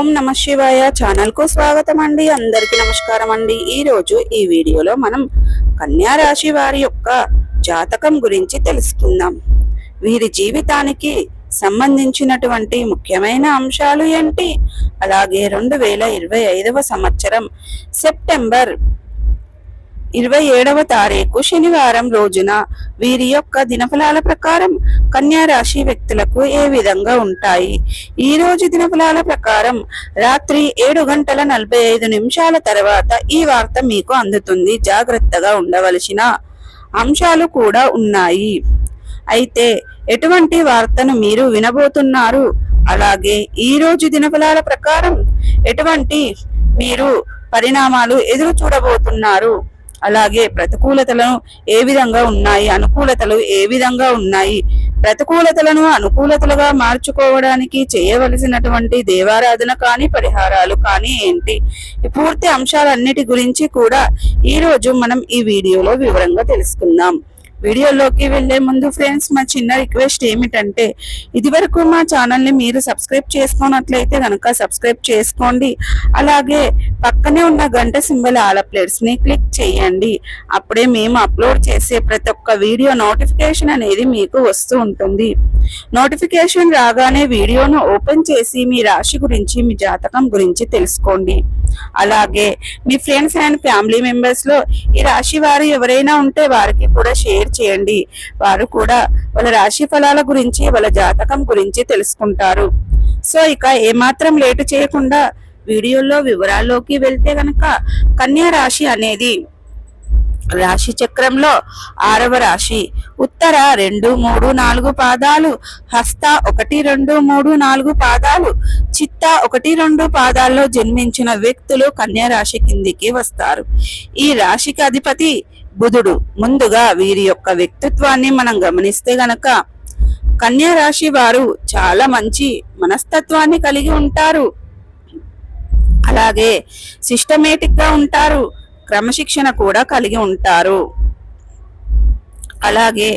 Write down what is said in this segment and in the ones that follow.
ఓం నమ శివాయ ఛానల్ కు స్వాగతం అండి. అందరికీ నమస్కారం అండి. ఈ రోజు ఈ వీడియోలో మనం కన్యా రాశి వారి యొక్క జాతకం గురించి తెలుసుకుందాం. వీరి జీవితానికి సంబంధించినటువంటి ముఖ్యమైన అంశాలు ఏంటి, అలాగే 2025వ సంవత్సరం సెప్టెంబర్ 27వ తారీఖు శనివారం రోజున వీరి యొక్క దినఫలాల ప్రకారం కన్యా రాశి వ్యక్తులకు ఏ విధంగా ఉంటాయి. ఈ రోజు దినఫలాల ప్రకారం రాత్రి 7:45 తర్వాత ఈ వార్త మీకు అందుతుంది. జాగ్రత్తగా ఉండవలసిన అంశాలు కూడా ఉన్నాయి. అయితే ఎటువంటి వార్తను మీరు వినబోతున్నారు, అలాగే ఈ రోజు దినఫలాల ప్రకారం ఎటువంటి మీరు పరిణామాలు ఎదురు చూడబోతున్నారు, అలాగే ప్రతికూలతలు ఏ విధంగా ఉన్నాయి, అనుకూలతలు ఏ విధంగా ఉన్నాయి, ప్రతికూలతలను అనుకూలతలుగా మార్చుకోవడానికి చేయవలసినటువంటి దేవారాధన కానీ పరిహారాలు కానీ ఏంటి, ఈ పూర్తి అంశాలన్నిటి గురించి కూడా ఈ రోజు మనం ఈ వీడియోలో వివరంగా తెలుసుకుందాం. వీడియోలోకి వెళ్లే ముందు ఫ్రెండ్స్, మా చిన్న రిక్వెస్ట్ ఏమిటంటే, ఇదివరకు మా ఛానల్ ని మీరు సబ్స్క్రైబ్ చేసుకున్నట్లయితే కనుక సబ్స్క్రైబ్ చేసుకోండి. అలాగే పక్కనే ఉన్న గంట సింబల్ ఆల్ అప్డేట్స్ ని క్లిక్ చేయండి. అప్పుడే మేము అప్లోడ్ చేసే ప్రతి ఒక్క వీడియో నోటిఫికేషన్ అనేది మీకు వస్తూ ఉంటుంది. నోటిఫికేషన్ రాగానే వీడియోను ఓపెన్ చేసి మీ రాశి గురించి, మీ జాతకం గురించి తెలుసుకోండి. అలాగే మీ ఫ్రెండ్స్ అండ్ ఫ్యామిలీ మెంబర్స్ లో ఈ రాశి వారు ఎవరైనా ఉంటే వారికి కూడా షేర్ చేయండి. వారు కూడా వాళ్ళ రాశి ఫలాల గురించి, వాళ్ళ జాతకం గురించి తెలుసుకుంటారు. సో ఇక ఏమాత్రం లేటు చేయకుండా వీడియోలో వివరాల్లోకి వెళ్తే గనక, కన్యా రాశి అనేది రాశి చక్రంలో 6వ రాశి. ఉత్తర 2, 3, 4 పాదాలు, హస్త 1, 2, 3, 4 పాదాలు, చిత్త 1, 2 పాదాల్లో జన్మించిన వ్యక్తులు కన్యా రాశి కిందికి వస్తారు. ఈ రాశికి అధిపతి బుధుడు. ముందుగా వీరి యొక్క వ్యక్తిత్వాన్ని మనం గమనిస్తే గనక, కన్యా రాశి వారు చాలా మంచి మనస్తత్వాన్ని కలిగి ఉంటారు. అలాగే సిస్టమేటిక్ గా ఉంటారు, క్రమశిక్షణ కూడా కలిగి ఉంటారు. అలాగే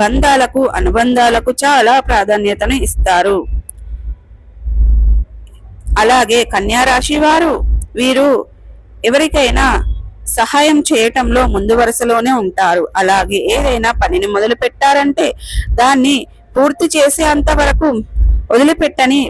బంధాలకు, అనుబంధాలకు చాలా ప్రాధాన్యతను ఇస్తారు. అలాగే కన్యా రాశి వారు వీరు ఎవరికైనా సహాయం చేయటంలో ముందు వరుసలోనే ఉంటారు. అలాగే ఏదైనా పనిని మొదలు పెట్టారంటే దాన్ని పూర్తి చేసేంత వరకు వదిలిపెట్టని